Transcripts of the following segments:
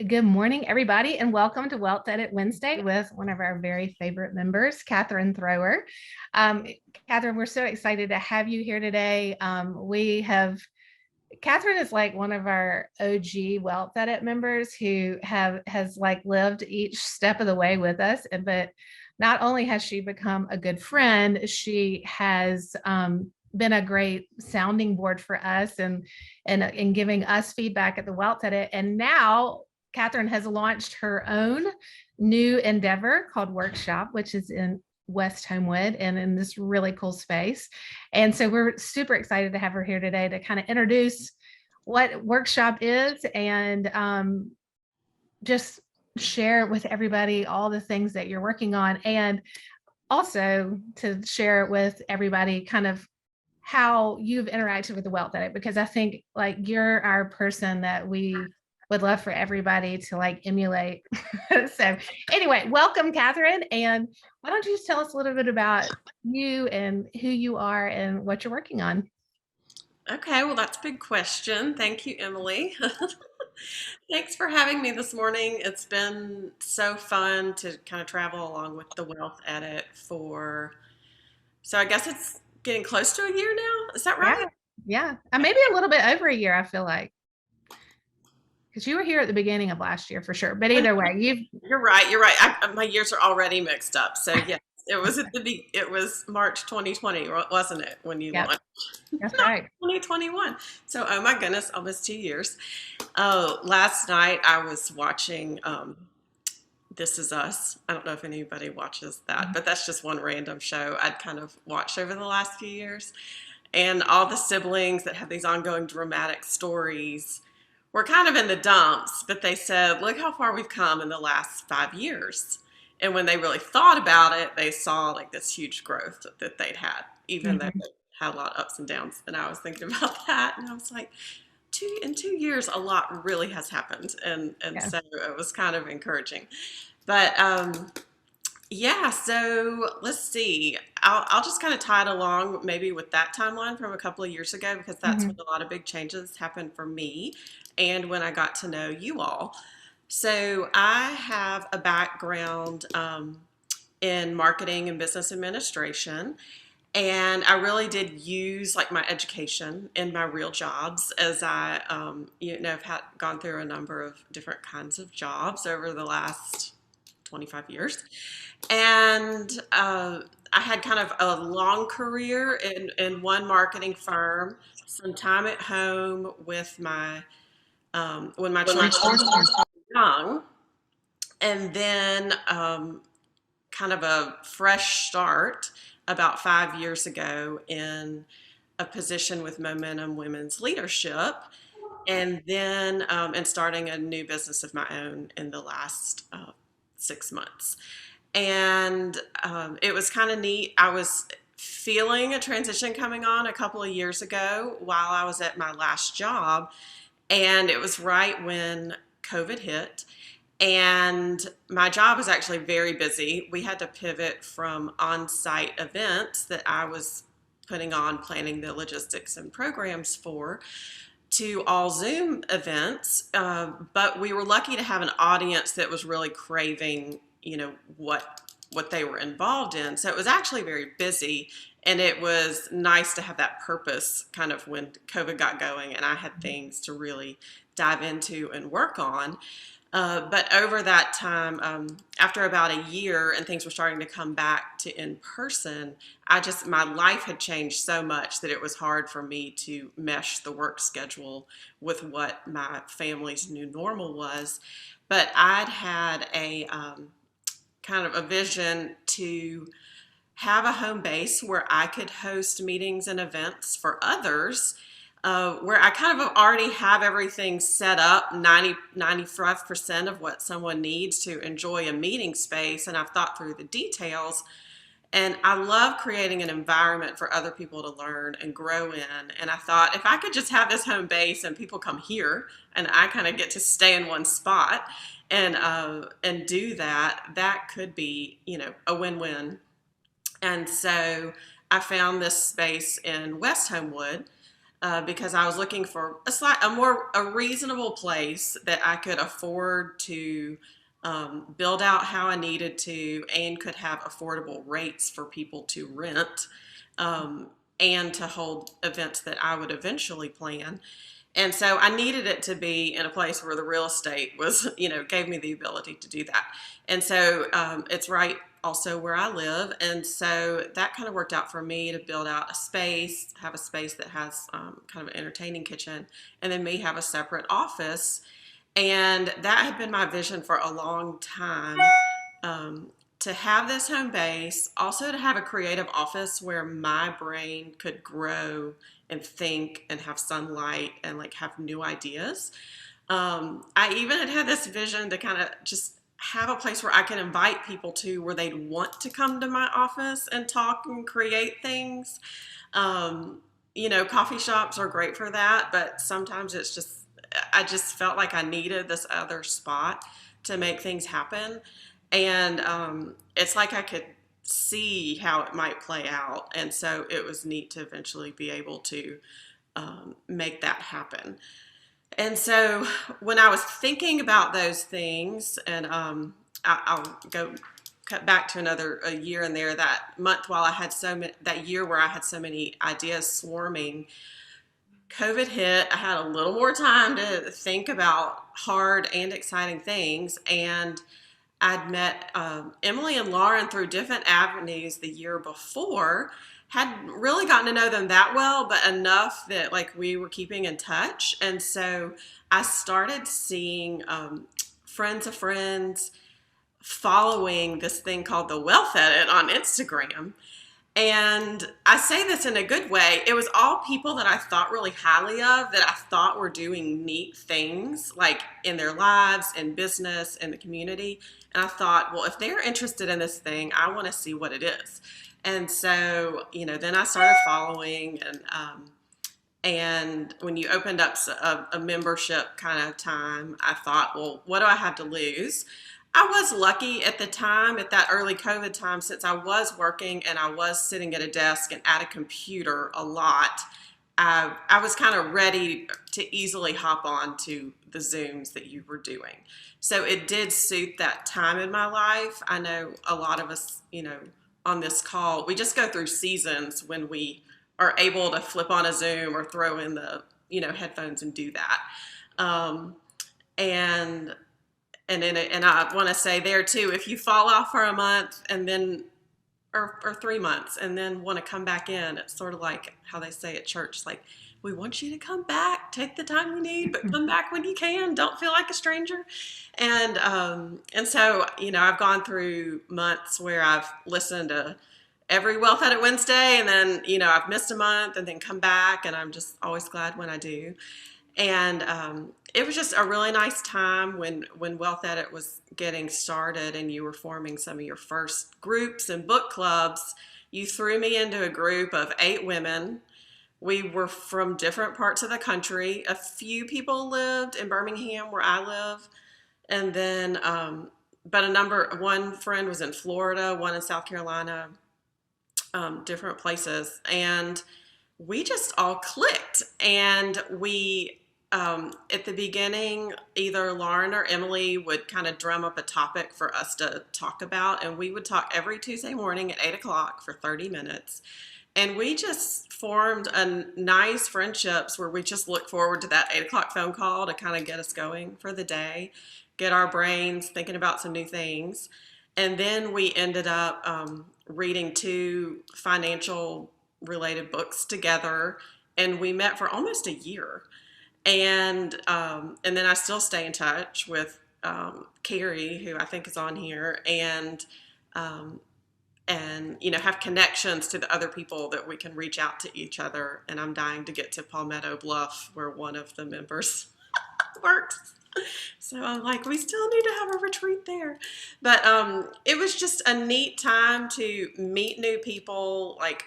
Good morning, everybody, and welcome to Wealth Edit Wednesday with one of our very favorite members, Katherine Thrower. Um, Katherine, we're so excited to have you here today. Katherine is like one of our OG Wealth Edit members who has like lived each step of the way with us. But not only has she become a good friend, she has been a great sounding board for us and giving us feedback at the Wealth Edit. And now Katherine has launched her own new endeavor called Workshop, which is in West Homewood and in this really cool space. And so we're super excited to have her here today to kind of introduce what Workshop is and just share with everybody all the things that you're working on, and also to share with everybody kind of how you've interacted with the Wealth Edit, because I think like you're our person that we would love for everybody to like emulate. So anyway, welcome, Katherine. And why don't you just tell us a little bit about you and who you are and what you're working on? Okay, well, that's a big question. Thank you, Emily. Thanks for having me this morning. It's been so fun to kind of travel along with the Wealth Edit so I guess it's getting close to a year now. Is that Yeah. right? Yeah. Maybe a little bit over a year, I feel like, because you were here at the beginning of last year for sure. But either way, you've, You're right. You're right. My years are already mixed up. So yes, it was March 2020, wasn't it, when you yep, launched? that's Not right. 2021. So, oh my goodness, almost 2 years. Oh, last night I was watching This Is Us. I don't know if anybody watches that, but that's just one random show I'd kind of watched over the last few years. And all the siblings that have these ongoing dramatic stories were kind of in the dumps, but they said, look how far we've come in the last 5 years. And when they really thought about it, they saw like this huge growth that they'd had, even though Mhm. they had a lot of ups and downs. And I was thinking about that, and I was like, in 2 years, a lot really has happened, and Yeah. so it was kind of encouraging. But yeah, so let's see. I'll just kind of tie it along maybe with that timeline from a couple of years ago, because that's when Mhm. a lot of big changes happened for me and when I got to know you all. So I have a background in marketing and business administration. And I really did use like my education in my real jobs, as have gone through a number of different kinds of jobs over the last 25 years. And I had kind of a long career in one marketing firm, some time at home with when my When my children children were young, and then kind of a fresh start about 5 years ago in a position with Momentum Women's Leadership, and then and starting a new business of my own in the last 6 months. And it was kind of neat. I was feeling a transition coming on a couple of years ago while I was at my last job, and it was right when COVID hit. And my job was actually very busy. We had to pivot from on site events that I was putting on, planning the logistics and programs for, to all Zoom events. But we were lucky to have an audience that was really craving, what they were involved in. So it was actually very busy, and it was nice to have that purpose kind of when COVID got going and I had things to really dive into and work on. But over that time, after about a year and things were starting to come back to in person, my life had changed so much that it was hard for me to mesh the work schedule with what my family's new normal was. But I'd had a kind of a vision to have a home base where I could host meetings and events for others, where I kind of already have everything set up, 95% of what someone needs to enjoy a meeting space, and I've thought through the details. And I love creating an environment for other people to learn and grow in. And I thought if I could just have this home base and people come here and I kind of get to stay in one spot and do that, that could be, a win-win. And so I found this space in West Homewood, because I was looking for a reasonable place that I could afford to build out how I needed to, and could have affordable rates for people to rent, um, and to hold events that I would eventually plan. And so I needed it to be in a place where the real estate was, gave me the ability to do that. And so it's right also where I live. And so that kind of worked out for me to build out a space, have a space that has kind of an entertaining kitchen, and then me have a separate office. And that had been my vision for a long time. To have this home base, also to have a creative office where my brain could grow and think and have sunlight and like have new ideas. I even had this vision to kind of just have a place where I can invite people to where they'd want to come to my office and talk and create things. Coffee shops are great for that, but sometimes I just felt like I needed this other spot to make things happen. And it's like I could see how it might play out. And so it was neat to eventually be able to make that happen. And so when I was thinking about those things, and I'll go cut back to a year in there, that month while I had that year where I had so many ideas swarming, COVID hit. I had a little more time to think about hard and exciting things. And I'd met Emily and Lauren through different avenues the year before, hadn't really gotten to know them that well, but enough that like we were keeping in touch. And so I started seeing friends of friends following this thing called the Wealth Edit on Instagram. And I say this in a good way. It was all people that I thought really highly of, that I thought were doing neat things like in their lives and business and the community. And I thought, well, if they're interested in this thing, I want to see what it is. And so, then I started following, and when you opened up a membership kind of time, I thought, well, what do I have to lose? I was lucky at the time, at that early COVID time, since I was working and I was sitting at a desk and at a computer a lot. I was kind of ready to easily hop on to the Zooms that you were doing. So it did suit that time in my life. I know a lot of us, on this call, we just go through seasons when we are able to flip on a Zoom or throw in the, headphones and do that. And I want to say there too, if you fall off for a month and then, or 3 months, and then want to come back in, it's sort of like how they say at church, like, we want you to come back, take the time you need, but come back when you can. Don't feel like a stranger. And so, I've gone through months where I've listened to every Wealth Edit Wednesday, and then, I've missed a month and then come back, and I'm just always glad when I do. And it was just a really nice time when Wealth Edit was getting started and you were forming some of your first groups and book clubs. You threw me into a group of 8 women. We were from different parts of the country. A few people lived in Birmingham where I live. And then, but one friend was in Florida, one in South Carolina, different places. And we just all clicked. And we, at the beginning, either Lauren or Emily would kind of drum up a topic for us to talk about, and we would talk every Tuesday morning at 8 o'clock for 30 minutes. And we just formed a nice friendships where we just look forward to that 8 o'clock phone call to kind of get us going for the day, get our brains thinking about some new things. And then we ended up reading 2 financial related books together, and we met for almost a year. And then I still stay in touch with Carrie, who I think is on here, and have connections to the other people that we can reach out to each other. And I'm dying to get to Palmetto Bluff, where one of the members works. So I'm like, we still need to have a retreat there. But it was just a neat time to meet new people, like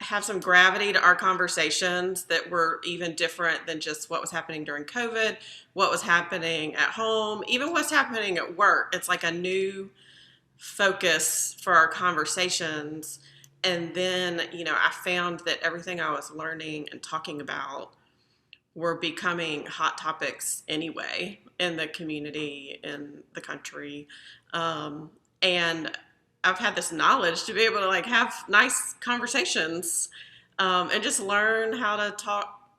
have some gravity to our conversations that were even different than just what was happening during COVID, what was happening at home, even what's happening at work. It's like a new focus for our conversations. And then, I found that everything I was learning and talking about were becoming hot topics anyway in the community, in the country. Um, and I've had this knowledge to be able to like have nice conversations, and just learn how to talk,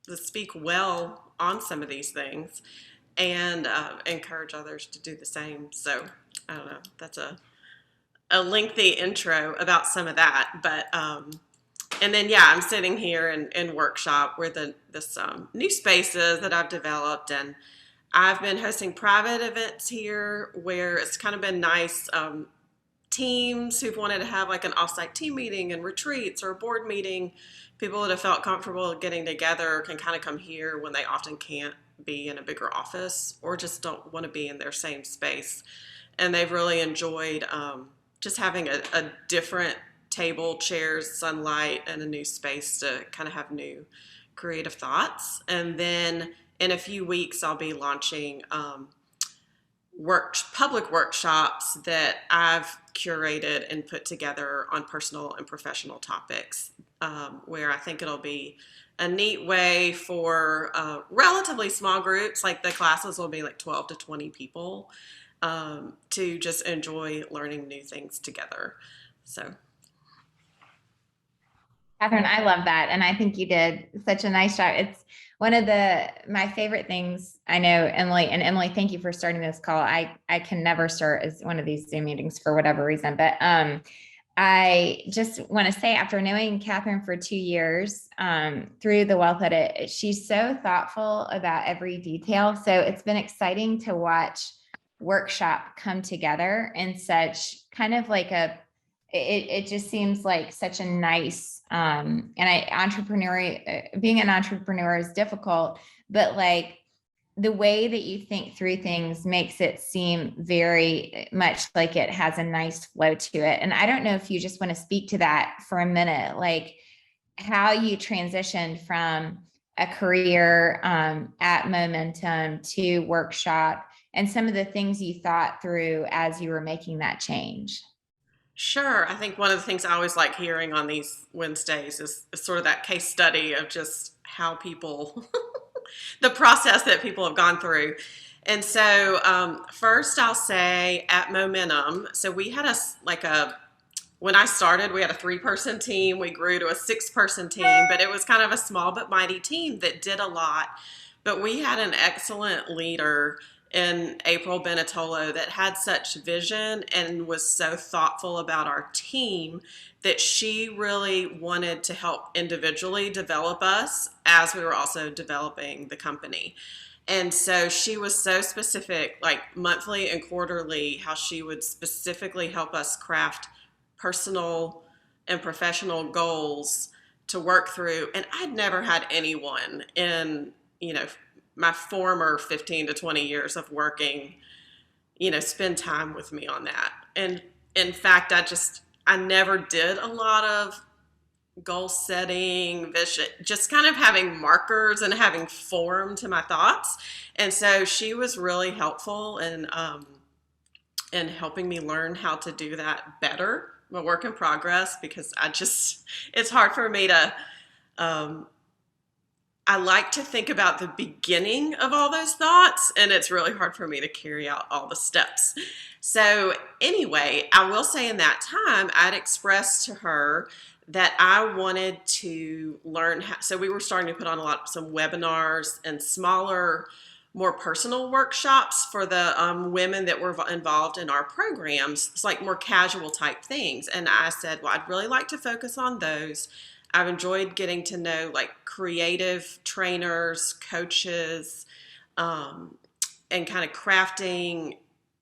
to speak well on some of these things, and encourage others to do the same. So I don't know. That's a lengthy intro about some of that, but and then yeah, I'm sitting here in workshop where this new spaces that I've developed, and I've been hosting private events here where it's kind of been nice. Teams who've wanted to have like an offsite team meeting and retreats or a board meeting, people that have felt comfortable getting together can kind of come here when they often can't be in a bigger office or just don't want to be in their same space. And they've really enjoyed just having a different table, chairs, sunlight, and a new space to kind of have new creative thoughts. And then in a few weeks, I'll be launching public workshops that I've curated and put together on personal and professional topics, where I think it'll be a neat way for relatively small groups, like the classes will be like 12 to 20 people, to just enjoy learning new things together. So, Catherine, I love that. And I think you did such a nice job. It's one of my favorite things. I know, Emily, and Emily, thank you for starting this call. I can never start as one of these Zoom meetings for whatever reason, but I just want to say, after knowing Catherine for 2 years, through the Wealth Edit, she's so thoughtful about every detail. So it's been exciting to watch workshop come together in such kind of like it just seems like such a nice, and being an entrepreneur is difficult, but like the way that you think through things makes it seem very much like it has a nice flow to it. And I don't know if you just want to speak to that for a minute, like how you transitioned from a career at Momentum to workshop and some of the things you thought through as you were making that change. sure. I think one of the things I always like hearing on these Wednesdays is sort of that case study of just how people, the process that people have gone through. And so, first I'll say at Momentum, so we had when I started, we had a 3-person team. We grew to a 6-person team, but it was kind of a small but mighty team that did a lot. But we had an excellent leader in April Benatolo that had such vision and was so thoughtful about our team that she really wanted to help individually develop us as we were also developing the company. And so she was so specific, like monthly and quarterly, how she would specifically help us craft personal and professional goals to work through. And I'd never had anyone in, my former 15 to 20 years of working, spend time with me on that. And in fact, I never did a lot of goal setting, vision, just kind of having markers and having form to my thoughts. And so she was really helpful in helping me learn how to do that better. I'm a work in progress because it's hard for me to, I like to think about the beginning of all those thoughts, and it's really hard for me to carry out all the steps. So anyway, I will say in that time, I'd expressed to her that I wanted to learn how, so we were starting to put on some webinars and smaller, more personal workshops for the women that were involved in our programs. It's like more casual type things. And I said, well, I'd really like to focus on those. I've enjoyed getting to know like creative trainers, coaches, and kind of crafting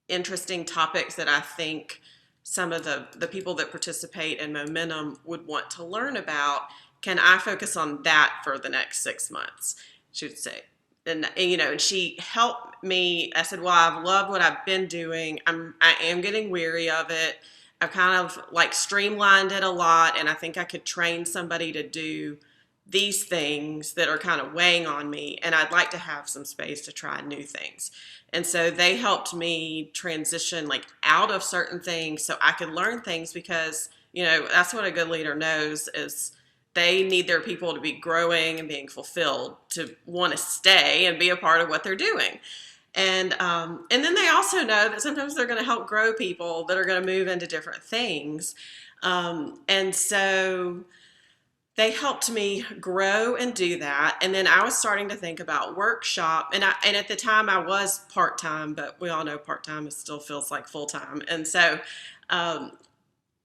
interesting topics that I think some of the people that participate in Momentum would want to learn about. Can I focus on that for the next 6 months? She would say. And she helped me. I said, well, I've loved what I've been doing. I am getting weary of it. I've kind of like streamlined it a lot, and I think I could train somebody to do these things that are kind of weighing on me, and I'd like to have some space to try new things. And so they helped me transition like out of certain things so I could learn things, because That's what a good leader knows is they need their people to be growing and being fulfilled to want to stay and be a part of what they're doing. And then they also know that sometimes they're going to help grow people that are going to move into different things. And so they helped me grow and do that. And then I was starting to think about workshop. And at the time I was part-time, but we all know part-time still feels like full-time. And so um,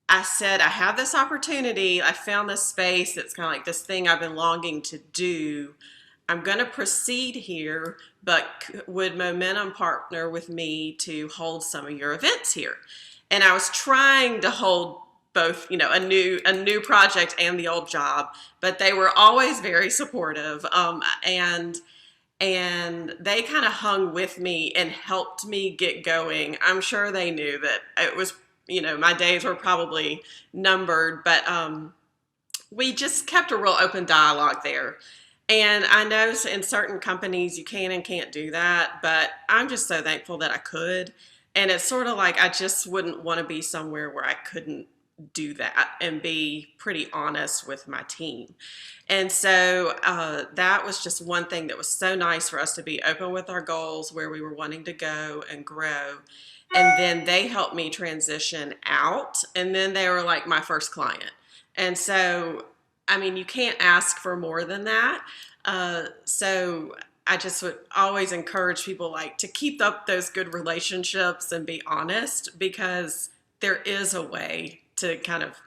I said, I have this opportunity. I found this space that's kind of like this thing I've been longing to do. I'm going to proceed here, but would Momentum partner with me to hold some of your events here? And I was trying to hold both, a new project and the old job, but they were always very supportive. And they kind of hung with me and helped me get going. I'm sure they knew that it was, my days were probably numbered, but we just kept a real open dialogue there. And I know in certain companies you can and can't do that, but I'm just so thankful that I could. And it's sort of like I just wouldn't want to be somewhere where I couldn't do that and be pretty honest with my team. And so that was just one thing that was so nice for us to be open with our goals, where we were wanting to go and grow. And then they helped me transition out. And then they were like my first client. And so, I mean, you can't ask for more than that. So I just would always encourage people to keep up those good relationships and be honest, because there is a way to kind of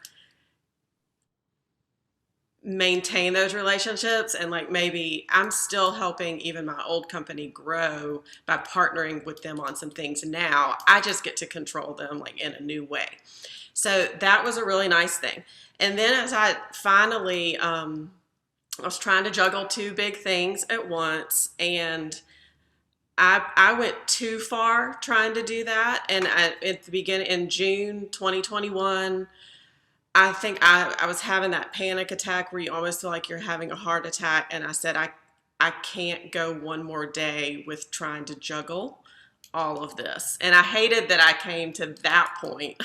maintain those relationships. And maybe I'm still helping even my old company grow by partnering with them on some things now. I just get to control them in a new way. So that was a really nice thing. And then as I finally, I was trying to juggle two big things at once, and I went too far trying to do that. And at the beginning, in June 2021, I think I was having that panic attack where you almost feel like you're having a heart attack. And I said, I can't go one more day with trying to juggle all of this. And I hated that I came to that point.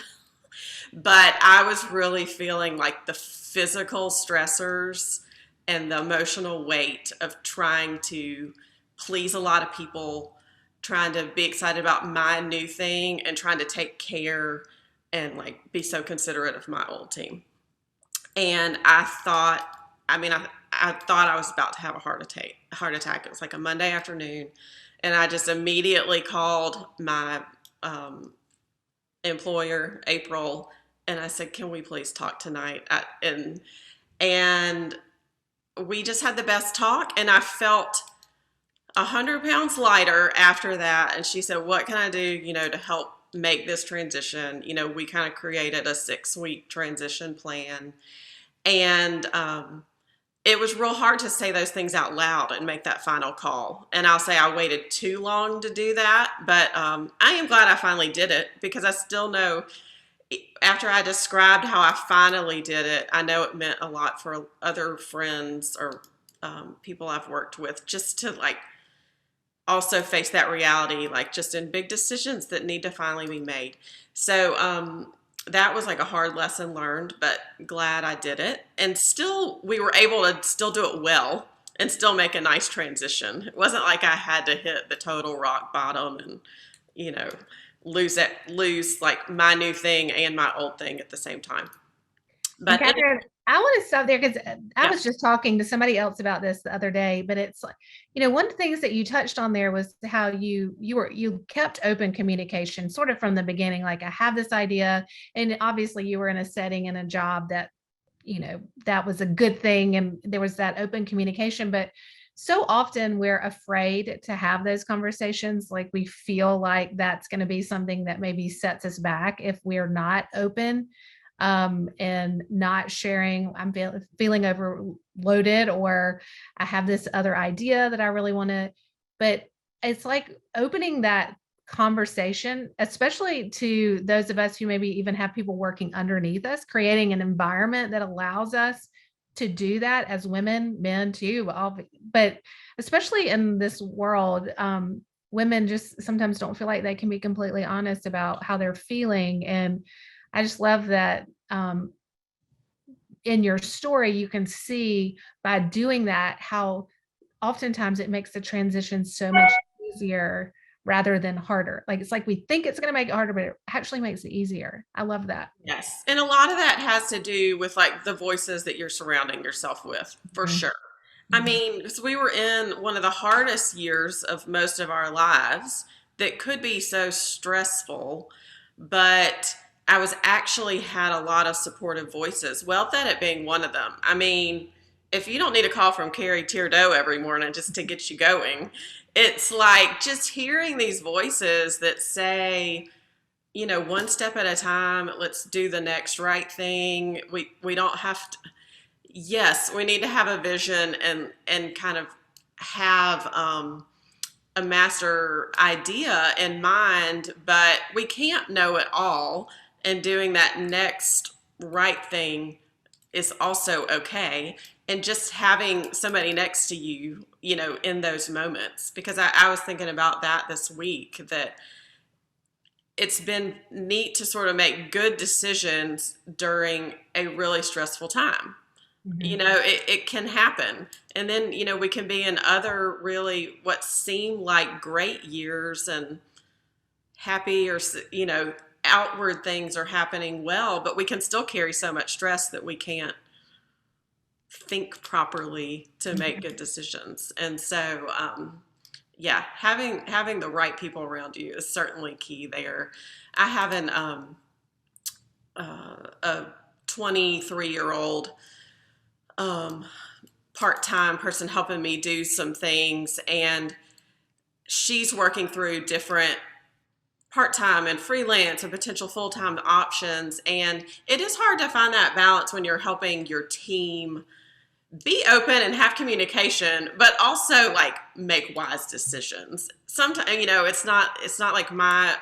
But I was really feeling like the physical stressors and the emotional weight of trying to please a lot of people, trying to be excited about my new thing, and trying to take care and be so considerate of my old team. And I thought I was about to have a heart attack. It was a Monday afternoon, and I just immediately called my employer, April, and I said, can we please talk tonight? And we just had the best talk, and I felt 100 pounds lighter after that. And she said, what can I do, to help make this transition? We kind of created a 6-week transition plan. And it was real hard to say those things out loud and make that final call. And I'll say I waited too long to do that, but I am glad I finally did it, because I still know after I described how I finally did it, I know it meant a lot for other friends or people I've worked with, just to also face that reality, just in big decisions that need to finally be made. So that was a hard lesson learned, but glad I did it. And still, we were able to still do it well and still make a nice transition. It wasn't like I had to hit the total rock bottom and, lose my new thing and my old thing at the same time. But Katherine, I want to stop there, because I was just talking to somebody else about this the other day. But it's one of the things that you touched on there was how you kept open communication sort of from the beginning. I have this idea, and obviously you were in a setting and a job that that was a good thing, and there was that open communication. But so often we're afraid to have those conversations. We feel like that's going to be something that maybe sets us back if we're not open and not sharing. I'm feeling overloaded, or I have this other idea that I really want to. But it's opening that conversation, especially to those of us who maybe even have people working underneath us, creating an environment that allows us to do that as women, men too, but especially in this world, women just sometimes don't feel like they can be completely honest about how they're feeling. And I just love that in your story, you can see by doing that how oftentimes it makes the transition so much easier rather than harder. Like it's like we think it's going to make it harder, but it actually makes it easier. I love that. Yes. And a lot of that has to do with like the voices that you're surrounding yourself with, for Mhm. sure. I mean, because we were in one of the hardest years of most of our lives that could be so stressful, but I was actually had a lot of supportive voices. Wealth Edit being one of them. I mean, if you don't need a call from Carrie Tierdo every morning just to get you going, it's like just hearing these voices that say, you know, one step at a time, let's do the next right thing. We don't have to, yes, we need to have a vision and kind of have a master idea in mind, but we can't know it all. And doing that next right thing is also okay. And just having somebody next to you, you know, in those moments, because I was thinking about that this week, that it's been neat to sort of make good decisions during a really stressful time. You Mhm. know, it can happen. And then, you know, we can be in other really what seem like great years and happy or, you know, outward things are happening well, but we can still carry so much stress that we can't think properly to make good decisions. And so, yeah, having the right people around you is certainly key there. I have a 23-year-old um, part-time person helping me do some things, and she's working through different part-time and freelance and potential full-time options, and it is hard to find that balance when you're helping your team be open and have communication, but also like make wise decisions. Sometimes, you know, it's not like my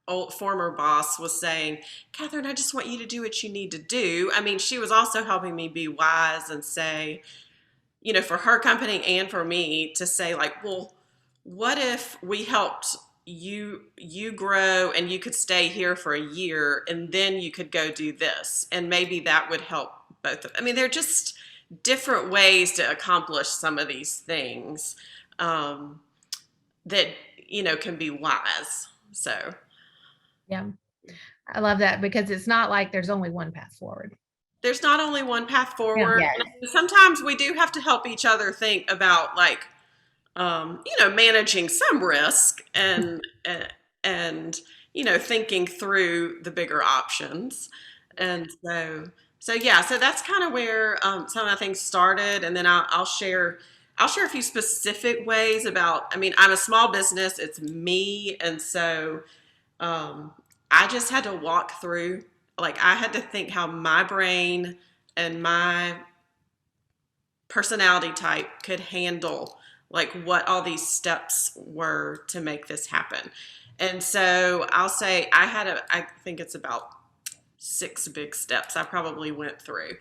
old former boss was saying, Catherine, I just want you to do what you need to do. I mean, she was also helping me be wise and say, you know, for her company and for me to say like, well, what if we helped you grow and you could stay here for a year and then you could go do this, and maybe that would help both of, I mean, they're just different ways to accomplish some of these things um, that, you know, can be wise. So Yeah. I love that because it's not like there's only one path forward. there's not only one path Yeah. forward. Yes. And sometimes we do have to help each other think about like, you know, managing some risk and you know, thinking through the bigger options. And so yeah, so that's kind of where some of the things started, and then I'll share a few specific ways about. I mean, I'm a small business; it's me, and so um, I just had to walk through. Like I had to think how my brain and my personality type could handle like what all these steps were to make this happen. And so I'll say I think it's about 6 big steps I probably went through.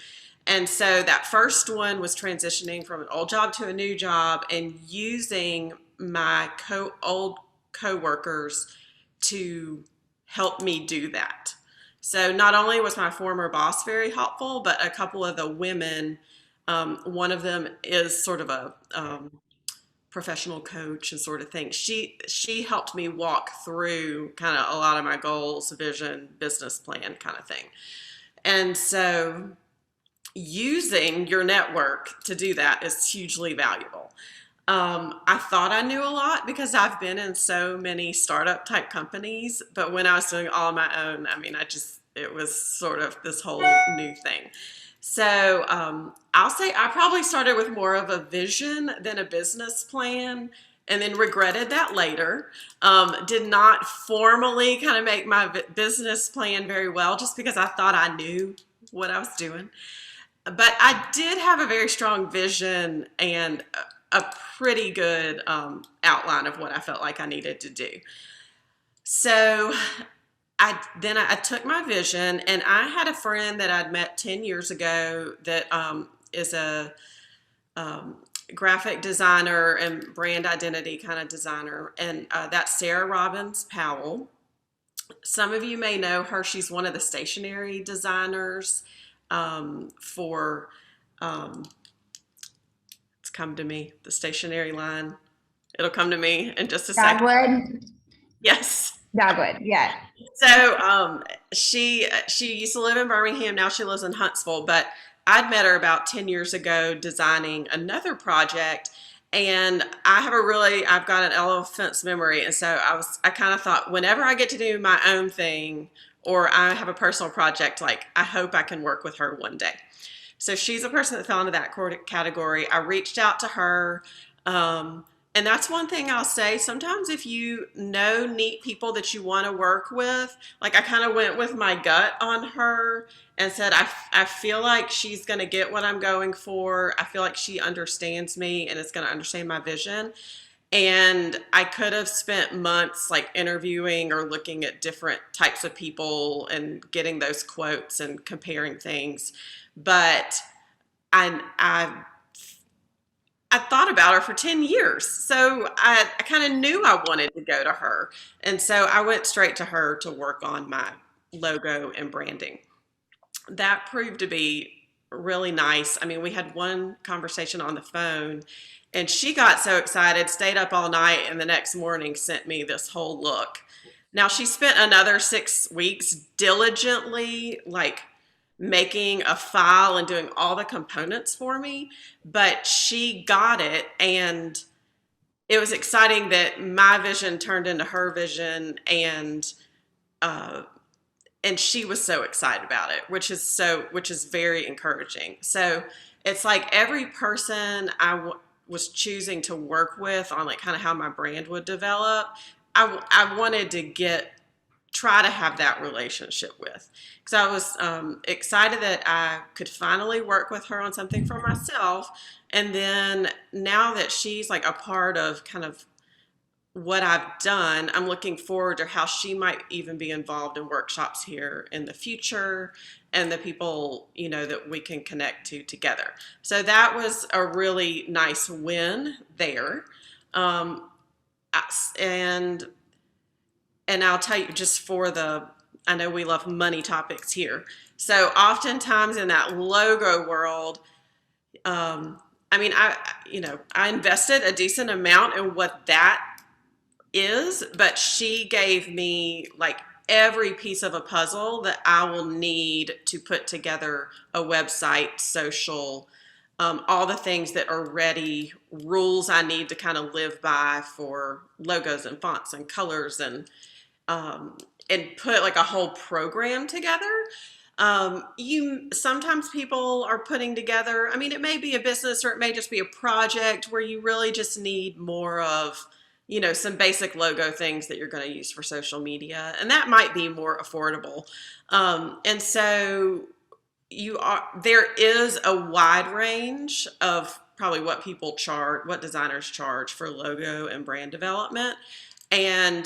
And so that first one was transitioning from an old job to a new job and using my old coworkers to help me do that. So not only was my former boss very helpful, but a couple of the women, one of them is sort of a professional coach and sort of thing. She helped me walk through kind of a lot of my goals, vision, business plan kind of thing. And so using your network to do that is hugely valuable. I thought I knew a lot because I've been in so many startup type companies, but when I was doing all my own, I mean, it was sort of this whole new thing. So I'll say I probably started with more of a vision than a business plan, and then regretted that later. Did not formally kind of make my business plan very well just because I thought I knew what I was doing. But I did have a very strong vision and a pretty good outline of what I felt like I needed to do. So I took my vision, and I had a friend that I'd met 10 years ago that is a um, graphic designer and brand identity kind of designer, and that's Sarah Robbins Powell. Some of you may know her. She's one of the stationery designers for, it's come to me, the stationery line. It'll come to me in just a second. Dogwood. Yes. Dogwood. Yeah. So she used to live in Birmingham. Now she lives in Huntsville. But I'd met her about 10 years ago designing another project. And I've got an elephant's memory. And so I kind of thought, whenever I get to do my own thing or I have a personal project, like I hope I can work with her one day. So she's a person that fell into that category. I reached out to her. And that's one thing I'll say. Sometimes if you know neat people that you want to work with, like I kind of went with my gut on her and said, I feel like she's going to get what I'm going for. I feel like she understands me and is going to understand my vision. And I could have spent months like interviewing or looking at different types of people and getting those quotes and comparing things. But I thought about her for 10 years. So I kind of knew I wanted to go to her. And so I went straight to her to work on my logo and branding. That proved to be really nice. I mean, we had one conversation on the phone and she got so excited, stayed up all night, and the next morning sent me this whole look. Now she spent another 6 weeks diligently, like making a file and doing all the components for me, but she got it. And it was exciting that my vision turned into her vision, and she was so excited about it, which is very encouraging. So it's like every person was choosing to work with on like kind of how my brand would develop, I wanted to try to have that relationship with, because I was excited that I could finally work with her on something for myself. And then now that she's like a part of kind of what I've done, I'm looking forward to how she might even be involved in workshops here in the future and the people, that we can connect to together. So that was a really nice win there. And I'll tell you, just I know we love money topics here. So oftentimes in that logo world, I invested a decent amount in what that is, but she gave me like every piece of a puzzle that I will need to put together a website, social, all the things that are ready, rules I need to kind of live by for logos and fonts and colors and put like a whole program together. Sometimes people are putting together, it may be a business or it may just be a project where you really just need more of, some basic logo things that you're going to use for social media. And that might be more affordable. And so there is a wide range of probably what what designers charge for logo and brand development. And,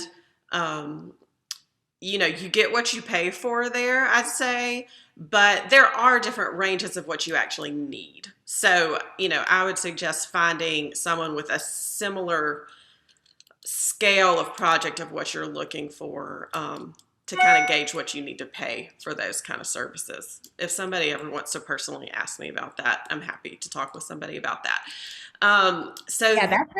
you get what you pay for there, I'd say, but there are different ranges of what you actually need. So, I would suggest finding someone with a similar scale of project of what you're looking for, to kind of gauge what you need to pay for those kind of services. If somebody ever wants to personally ask me about that, I'm happy to talk with somebody about that. Yeah, that's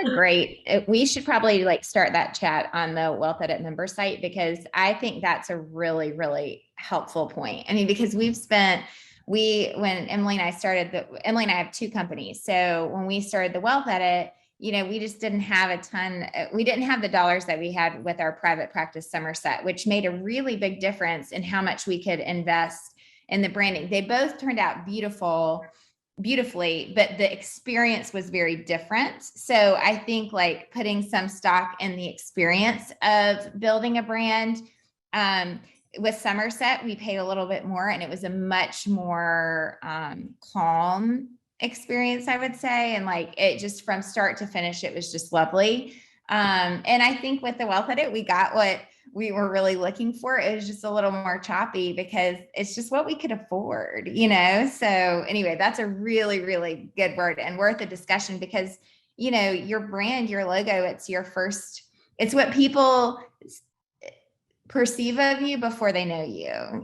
we should probably like start that chat on the Wealth Edit member site, because I think that's a really, really helpful point. Because when Emily and I started Emily and I have 2 companies. So when we started the Wealth Edit, we just didn't have we didn't have the dollars that we had with our private practice Somerset, which made a really big difference in how much we could invest in the branding. They both turned out beautifully, but the experience was very different. So I think like putting some stock in the experience of building a brand, with Somerset, we paid a little bit more and it was a much more calm experience, I would say. And like it just from start to finish, it was just lovely. And I think with the Wealth Edit, we got what we were really looking for. It was just a little more choppy because it's just what we could afford, So anyway, that's a really, really good word and worth a discussion, because, your brand, your logo, it's what people perceive of you before they know you,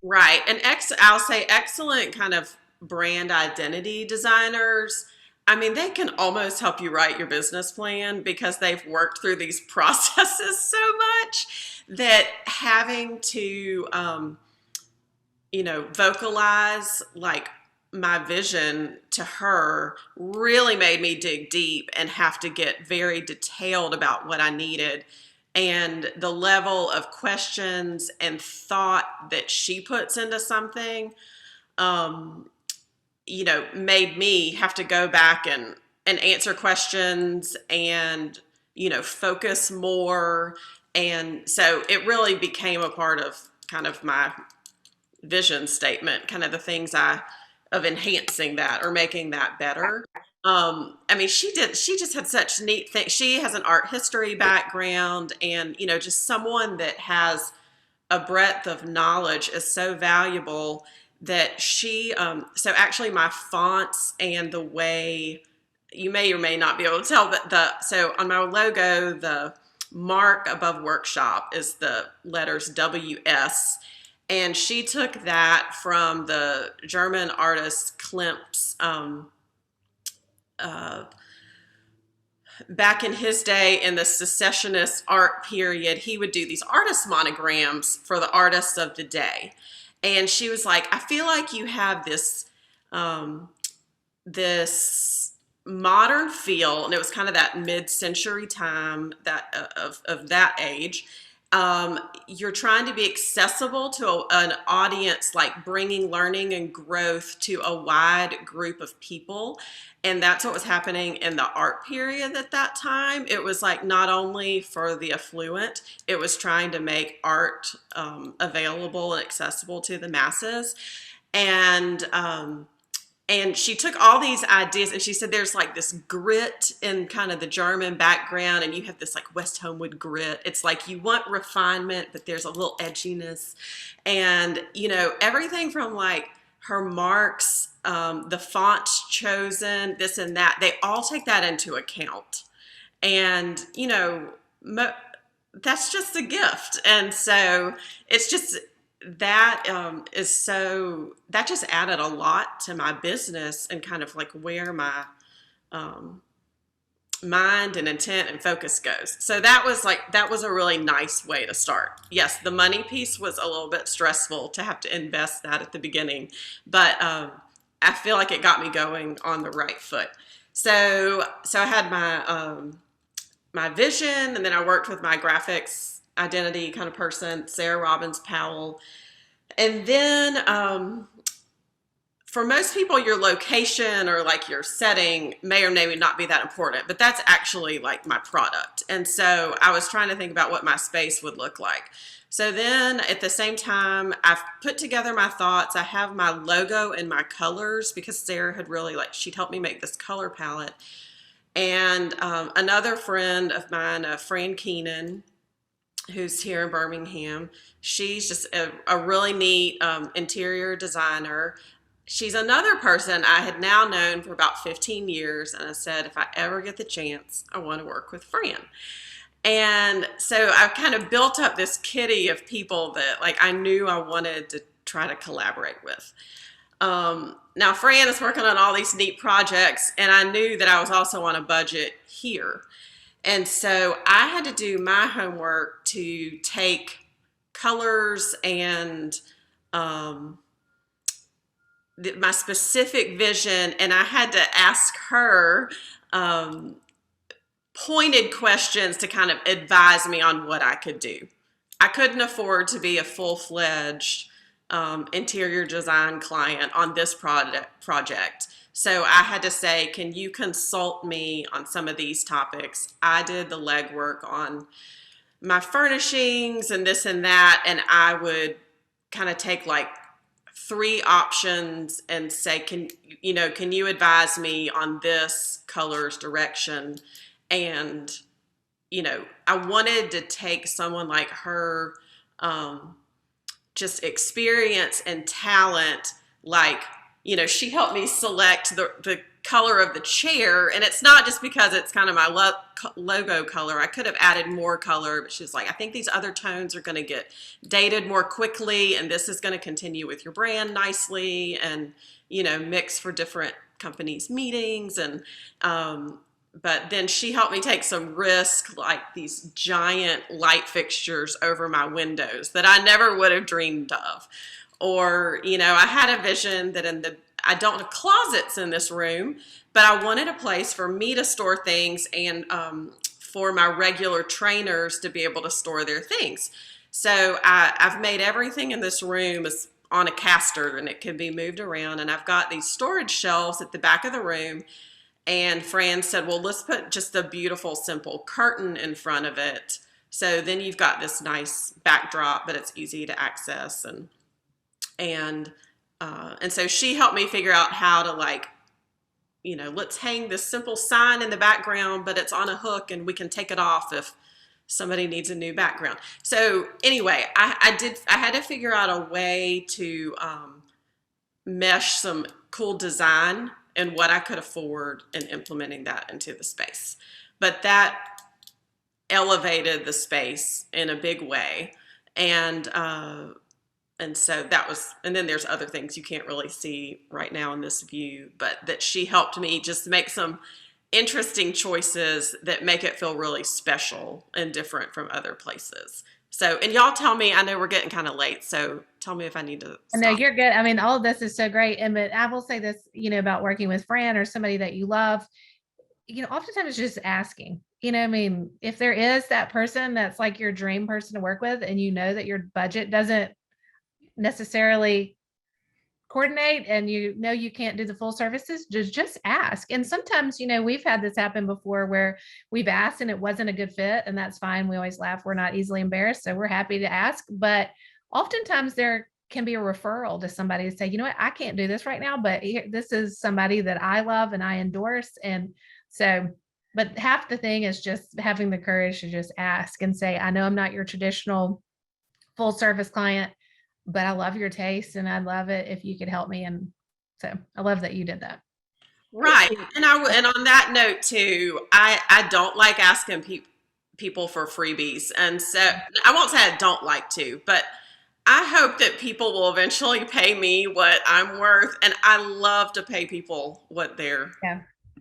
Right. And I'll say excellent kind of brand identity designers. I mean, they can almost help you write your business plan because they've worked through these processes so much that having to, vocalize like my vision to her really made me dig deep and have to get very detailed about what I needed. And the level of questions and thought that she puts into something, um, made me have to go back and answer questions and, focus more. And so it really became a part of kind of my vision statement, kind of the things of enhancing that or making that better. I mean, she just had such neat things. She has an art history background, and, just someone that has a breadth of knowledge is so valuable that so actually my fonts and the way, you may or may not be able to tell, but so on my logo, the mark above workshop is the letters WS. And she took that from the German artist Klimt's, uh, back in his day in the secessionist art period, he would do these artist monograms for the artists of the day. And she was like, I feel like you have this modern feel, and it was kind of that mid-century time that of that age. You're trying to be accessible to an audience, like bringing learning and growth to a wide group of people. And that's what was happening in the art period at that time. It was like not only for the affluent, it was trying to make art available and accessible to the masses. And and she took all these ideas and she said there's like this grit in kind of the German background, and you have this like West Homewood grit. It's like you want refinement, but there's a little edginess. And, everything from like her marks, the fonts chosen, this and that, they all take that into account. And, that's just a gift. And so it's just, that just added a lot to my business and kind of like where my um, mind and intent and focus goes. So that was a really nice way to start. Yes, the money piece was a little bit stressful to have to invest that at the beginning, but I feel like it got me going on the right foot. So I had my vision, and then I worked with my graphics identity kind of person, Sarah Robbins Powell. And then for most people, your location or like your setting may or may not be that important, but that's actually like my product. And so I was trying to think about what my space would look like. So then at the same time, I've put together my thoughts. I have my logo and my colors because Sarah had really she'd helped me make this color palette. And another friend of mine, Fran Keenan, who's here in Birmingham, she's just a really neat interior designer. She's another person I had now known for about 15 years. And I said, if I ever get the chance, I want to work with Fran. And so I've kind of built up this kitty of people that I knew I wanted to try to collaborate with. Now Fran is working on all these neat projects, and I knew that I was also on a budget here. And so I had to do my homework to take colors and my specific vision, and I had to ask her pointed questions to kind of advise me on what I could do. I couldn't afford to be a full-fledged interior design client on this project. So I had to say, can you consult me on some of these topics? I did the legwork on my furnishings and this and that, and I would kind of take 3 options and say, can you advise me on this colors direction? And, I wanted to take someone like her, just experience and talent, she helped me select the color of the chair. And it's not just because it's kind of my logo color. I could have added more color, but she's like, I think these other tones are going to get dated more quickly, and this is going to continue with your brand nicely, and, mix for different companies' meetings. And, but then she helped me take some risk, like these giant light fixtures over my windows that I never would have dreamed of. Or, I had a vision that I don't have closets in this room, but I wanted a place for me to store things, and for my regular trainers to be able to store their things. So I've made everything in this room is on a caster, and it can be moved around. And I've got these storage shelves at the back of the room. And Fran said, well, let's put just a beautiful, simple curtain in front of it. So then you've got this nice backdrop, but it's easy to access. And so she helped me figure out how to, like, let's hang this simple sign in the background, but it's on a hook and we can take it off if somebody needs a new background. So anyway, I had to figure out a way to mesh some cool design and what I could afford, and implementing that into the space. But that elevated the space in a big way. And so that was, and then there's other things you can't really see right now in this view, but that she helped me just make some interesting choices that make it feel really special and different from other places. So, and y'all tell me, I know we're getting kind of late, so tell me if I need to stop. No, you're good. I mean, all of this is so great. And but I will say this, about working with Fran or somebody that you love, oftentimes it's just asking. I mean, if there is that person that's like your dream person to work with, and that your budget doesn't necessarily coordinate, and you can't do the full services, just ask. And sometimes, we've had this happen before where we've asked and it wasn't a good fit, and that's fine. We always laugh. We're not easily embarrassed, so we're happy to ask. But oftentimes there can be a referral to somebody to say, you know what, I can't do this right now, but this is somebody that I love and I endorse. And so, but half the thing is just having the courage to just ask and say, I know I'm not your traditional full service client, but I love your taste and I'd love it if you could help me. And so I love that you did that. Right. And on that note too, I don't like asking people for freebies. And so I won't say I don't like to, but I hope that people will eventually pay me what I'm worth. And I love to pay people what they're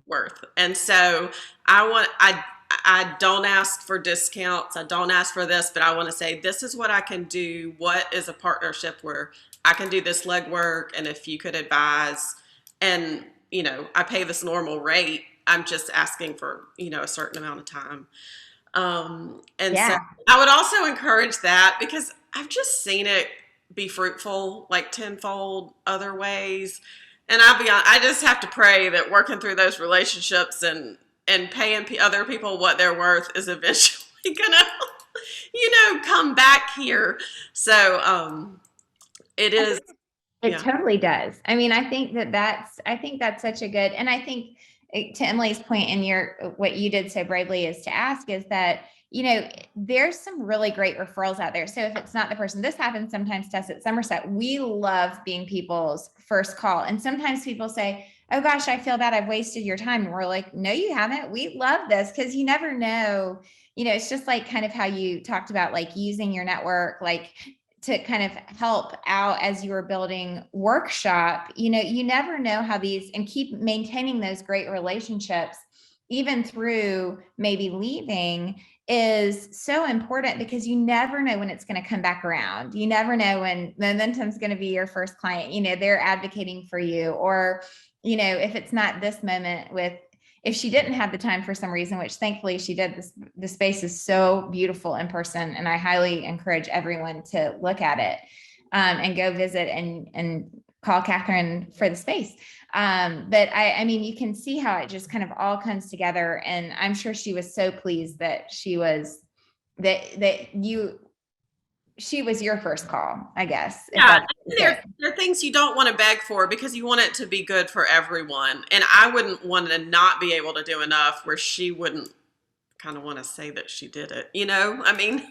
worth. And so I don't ask for discounts. I don't ask for this, but I want to say, this is what I can do. What is a partnership where I can do this legwork? And if you could advise, and, I pay this normal rate, I'm just asking for, a certain amount of time. So I would also encourage that, because I've just seen it be fruitful, like tenfold other ways. And I'll be honest, I just have to pray that working through those relationships and paying other people what they're worth is eventually gonna, come back here. So it is. It totally does. I mean, I think that's such a good, and I think to Emily's point, and what you did so bravely is to ask, is that, there's some really great referrals out there. So if it's not the person, this happens sometimes to us at Somerset. We love being people's first call. And sometimes people say, oh gosh, I feel bad, I've wasted your time. And we're like, no, you haven't. We love this, because you never know, it's just like kind of how you talked about, like using your network, like to kind of help out as you were building workshop. You never know how and keep maintaining those great relationships, even through maybe leaving, is so important, because you never know when it's going to come back around. You never know when momentum's going to be your first client. They're advocating for you, or, if it's not this moment if she didn't have the time for some reason, which thankfully she did, the space is so beautiful in person. And I highly encourage everyone to look at it and go visit and call Katherine for the space. But I mean, you can see how it just kind of all comes together. And I'm sure she was so pleased that she was your first call, I guess. Yeah, there are things you don't want to beg for, because you want it to be good for everyone. And I wouldn't want to not be able to do enough where she wouldn't kind of want to say that she did it. I mean,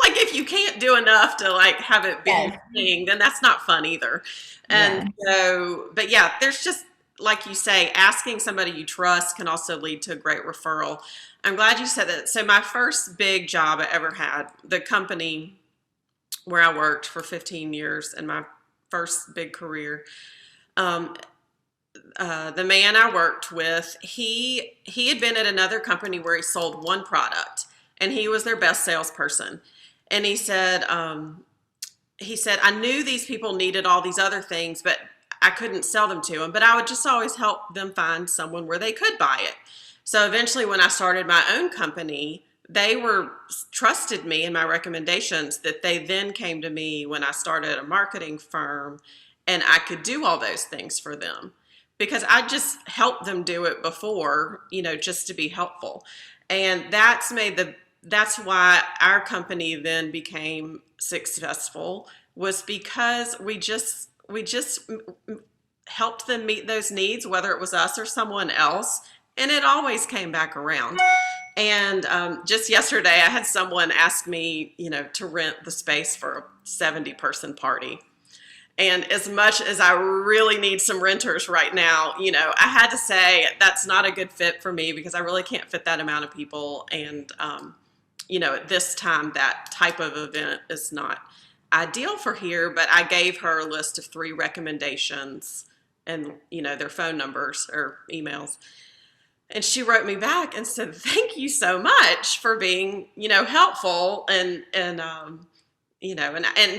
Like if you can't do enough to like have it be your Yes. thing, then that's not fun either. And Yeah. so, but yeah, there's just like you say, asking somebody you trust can also lead to a great referral. I'm glad you said that. So my first big job I ever had, the company where I worked for 15 years in my first big career, um, the man I worked with, he had been at another company where he sold one product, and he was their best salesperson. And he said, I knew these people needed all these other things, but I couldn't sell them to them. But I would just always help them find someone where they could buy it. So eventually, when I started my own company, they were trusted me in my recommendations. That they then came to me when I started a marketing firm, and I could do all those things for them because I just helped them do it before, just to be helpful. And that's why our company then became successful, was because we just helped them meet those needs, whether it was us or someone else, and it always came back around. And just yesterday, I had someone ask me, to rent the space for a 70-person party. And as much as I really need some renters right now, I had to say that's not a good fit for me because I really can't fit that amount of people. And, at this time, that type of event is not ideal for here. But I gave her a list of 3 recommendations and, their phone numbers or emails. And she wrote me back and said, thank you so much for being, helpful. And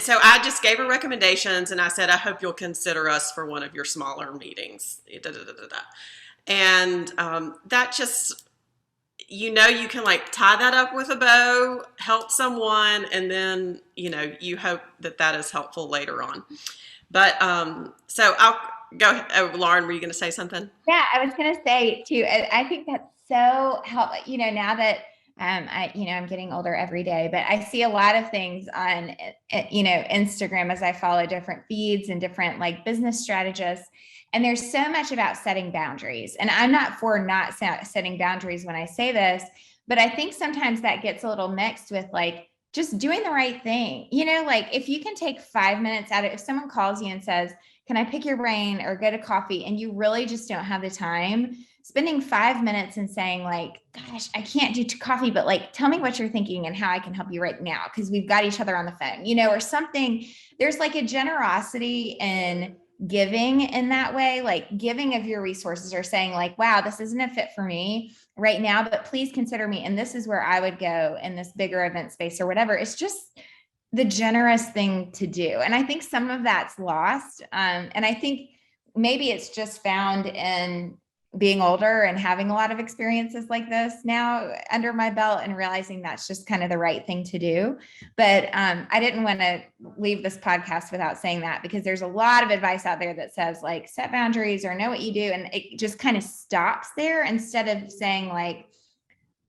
so I just gave her recommendations, and I said, I hope you'll consider us for one of your smaller meetings. Da, da, da, da, da. And that just, you can like tie that up with a bow, help someone, and then, you hope that is helpful later on. But so I'll go ahead. Oh, Lauren, were you going to say something? Yeah, I was going to say too, I think that's so helpful, now that I'm getting older every day, but I see a lot of things on, Instagram as I follow different feeds and different like business strategists. And there's so much about setting boundaries. And I'm not for not setting boundaries when I say this, but I think sometimes that gets a little mixed with like just doing the right thing. Like if you can take 5 minutes out of, if someone calls you and says, can I pick your brain or get a coffee? And you really just don't have the time, spending 5 minutes and saying like, gosh, I can't do coffee, but like, tell me what you're thinking and how I can help you right now. Cause we've got each other on the phone, or something. There's like a generosity in giving in that way, like giving of your resources or saying like, wow, this isn't a fit for me right now, but please consider me. And this is where I would go in this bigger event space or whatever. It's just the generous thing to do. And I think some of that's lost. And I think maybe it's just found in being older and having a lot of experiences like this now under my belt and realizing that's just kind of the right thing to do. But I didn't want to leave this podcast without saying that, because there's a lot of advice out there that says like set boundaries or know what you do. And it just kind of stops there instead of saying like,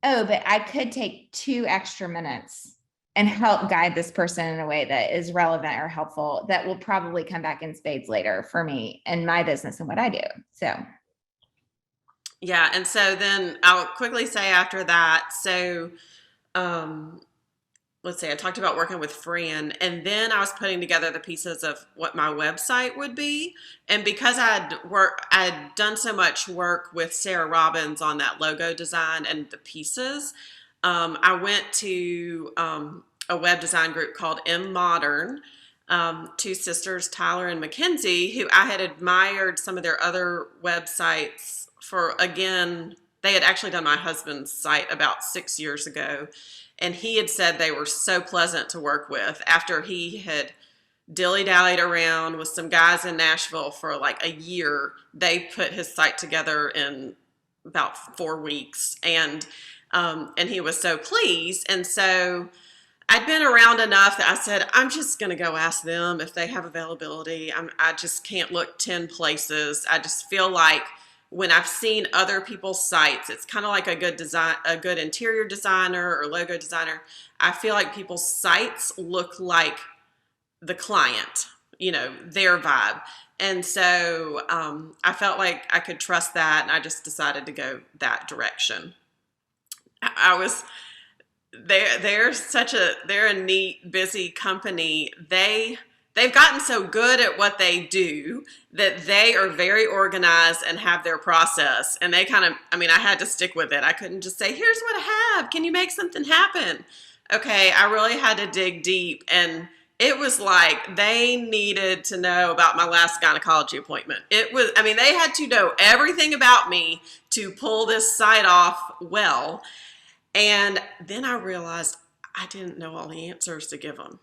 oh, but I could take 2 extra minutes and help guide this person in a way that is relevant or helpful that will probably come back in spades later for me and my business and what I do. So. Yeah. And so then I'll quickly say after that, so let's see, I talked about working with Fran, and then I was putting together the pieces of what my website would be. And because I'd done so much work with Sarah Robbins on that logo design and the pieces, I went to a web design group called M Modern, 2 sisters, Tyler and Mackenzie, who I had admired some of their other websites for. Again, they had actually done my husband's site about 6 years ago. And he had said they were so pleasant to work with after he had dilly-dallied around with some guys in Nashville for like a year. They put his site together in about 4 weeks, and he was so pleased. And so I'd been around enough that I said, I'm just going to go ask them if they have availability. I just can't look 10 places. I just feel like when I've seen other people's sites, it's kind of like a good interior designer or logo designer. I feel like people's sites look like the client, their vibe. And so I felt like I could trust that, and I just decided to go that direction. I was they're a neat, busy company. They've gotten so good at what they do that they are very organized and have their process. And they kind of, I mean, I had to stick with it. I couldn't just say, here's what I have. Can you make something happen? Okay, I really had to dig deep. And it was like they needed to know about my last gynecology appointment. It was, I mean, they had to know everything about me to pull this site off well. And then I realized I didn't know all the answers to give them.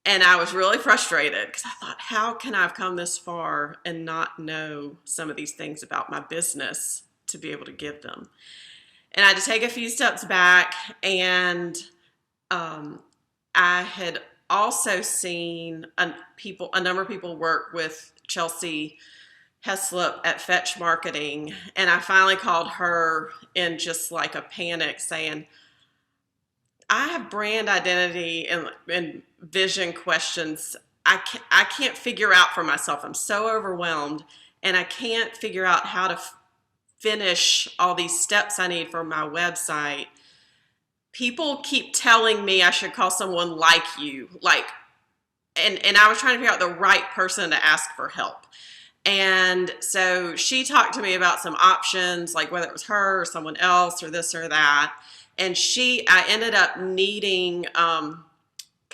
And I was really frustrated because I thought, how can I have come this far and not know some of these things about my business to be able to give them? And I had to take a few steps back. And I had also seen a number of people work with Chelsea Heslop at Fetch Marketing. And I finally called her in just like a panic saying, I have brand identity and vision questions. I can't figure out for myself. I'm so overwhelmed, and I can't figure out how to finish all these steps I need for my website. People keep telling me I should call someone like you, and I was trying to figure out the right person to ask for help. And so she talked to me about some options, like whether it was her or someone else or this or that. And I ended up needing kind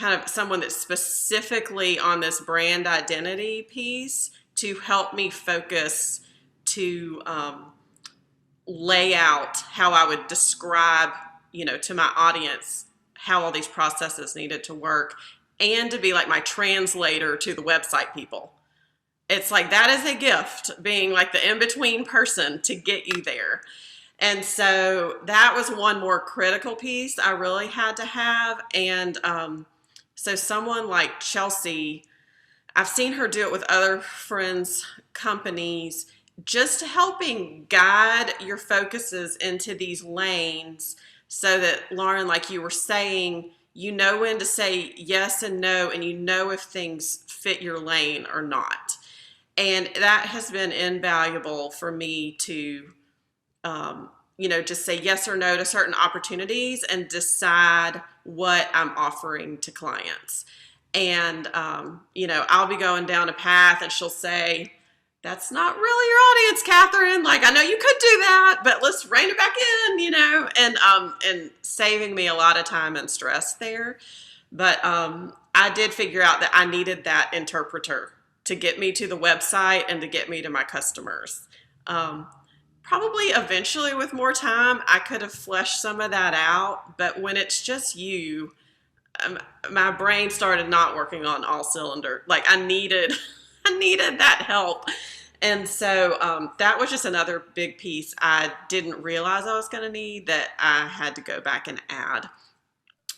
of someone that's specifically on this brand identity piece to help me focus, to lay out how I would describe, to my audience, how all these processes needed to work, and to be like my translator to the website people. It's like that is a gift, being like the in-between person to get you there. And so that was one more critical piece I really had to have. And so someone like Chelsea, I've seen her do it with other friends' companies, just helping guide your focuses into these lanes so that, Lauren, like you were saying, you know when to say yes and no, and you know if things fit your lane or not. And that has been invaluable for me to just say yes or no to certain opportunities and decide what I'm offering to clients. And, I'll be going down a path and she'll say, that's not really your audience, Katherine. Like, I know you could do that, but let's rein it back in, and saving me a lot of time and stress there. But I did figure out that I needed that interpreter to get me to the website and to get me to my customers. Probably eventually with more time, I could have fleshed some of that out. But when it's just you, my brain started not working on all cylinders. Like I needed that help. And so that was just another big piece I didn't realize I was going to need that I had to go back and add.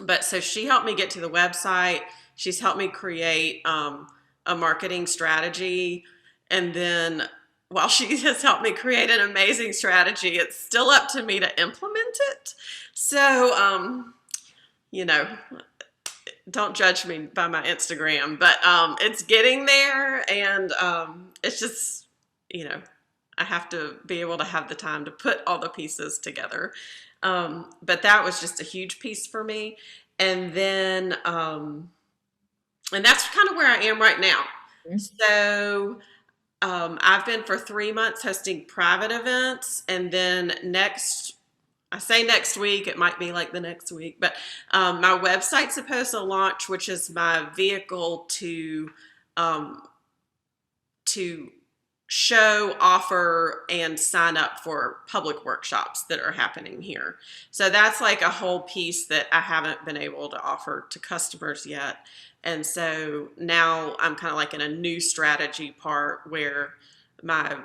But so she helped me get to the website. She's helped me create a marketing strategy. And then while she has helped me create an amazing strategy, it's still up to me to implement it. So, don't judge me by my Instagram, but it's getting there. And it's just, I have to be able to have the time to put all the pieces together. But that was just a huge piece for me. And then, and that's kind of where I am right now. So I've been for 3 months hosting private events, and then next week, it might be like the next week, but my website's supposed to launch, which is my vehicle to show, offer, and sign up for public workshops that are happening here. So that's like a whole piece that I haven't been able to offer to customers yet. And so now I'm kind of like in a new strategy part where I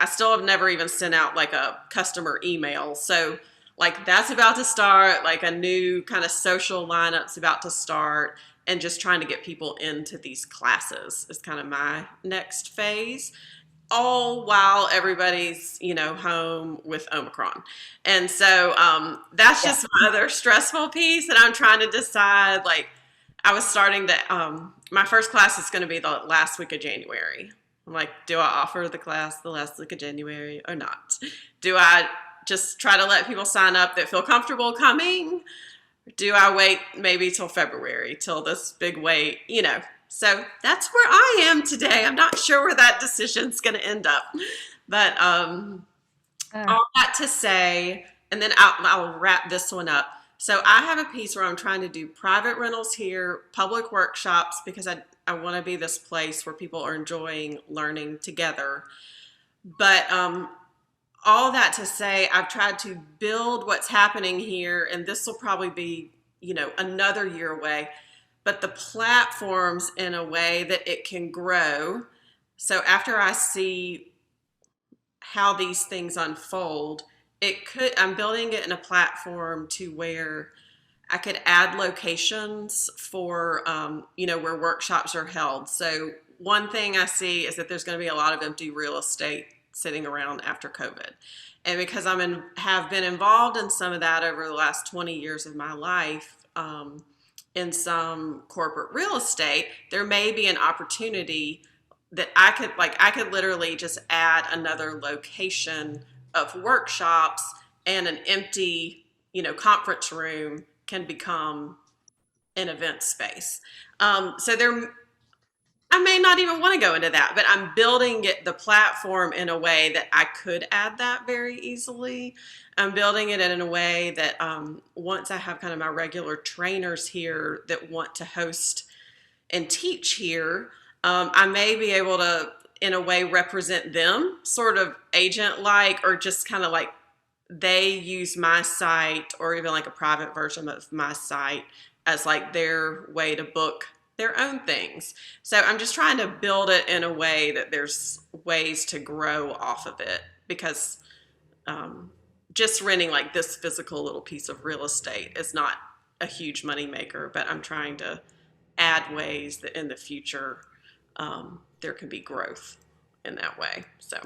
still have never even sent out like a customer email. So like that's about to start, like a new kind of social lineup's about to start, and just trying to get people into these classes is kind of my next phase, all while everybody's, home with Omicron. And so that's just my other stressful piece that I'm trying to decide. Like I was starting to, my first class is going to be the last week of January. I'm like, do I offer the class the last week of January or not? Do I just try to let people sign up that feel comfortable coming. Do I wait maybe till February, till this big wait, So that's where I am today. I'm not sure where that decision's going to end up. But all that to say, and then I'll wrap this one up. So I have a piece where I'm trying to do private rentals here, public workshops, because I want to be this place where people are enjoying learning together. But all that to say, I've tried to build what's happening here, and this will probably be, another year away, but the platforms in a way that it can grow. So after I see how these things unfold, I'm building it in a platform to where I could add locations for, where workshops are held. So one thing I see is that there's going to be a lot of empty real estate sitting around after COVID. And because have been involved in some of that over the last 20 years of my life, in some corporate real estate, there may be an opportunity that I could literally just add another location of workshops, and an empty, conference room can become an event space. I may not even want to go into that, but I'm building the platform in a way that I could add that very easily. I'm building it in a way that once I have kind of my regular trainers here that want to host and teach here, I may be able to, in a way, represent them, sort of agent-like, or just kind of like they use my site, or even like a private version of my site, as like their way to book their own things. So I'm just trying to build it in a way that there's ways to grow off of it, because just renting like this physical little piece of real estate is not a huge money maker, but I'm trying to add ways that in the future there can be growth in that way. So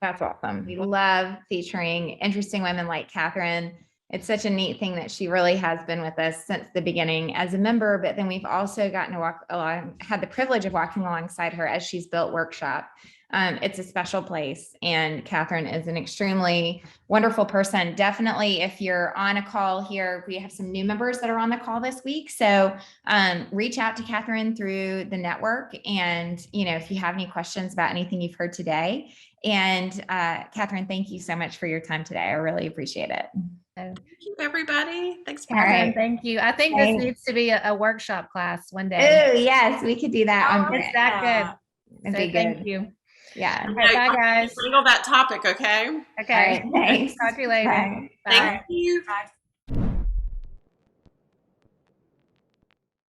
that's awesome. We love featuring interesting women like Katherine. It's such a neat thing that she really has been with us since the beginning as a member, but then we've also gotten to walk along, had the privilege of walking alongside her as she's built workshop. It's a special place, and Katherine is an extremely wonderful person. Definitely, if you're on a call here, we have some new members that are on the call this week. So reach out to Katherine through the network. And, if you have any questions about anything you've heard today. And Katherine, thank you so much for your time today. I really appreciate it. Thank you, everybody. Thanks for Katherine, right. thank you. I think this needs to be a workshop class one day. Oh, yes, we could do that. It's that good. So thank you. Yeah. All right, bye, guys. Single that topic, okay? Okay. All right, thanks. Talk to you later. Bye. Bye. Thank you. Bye.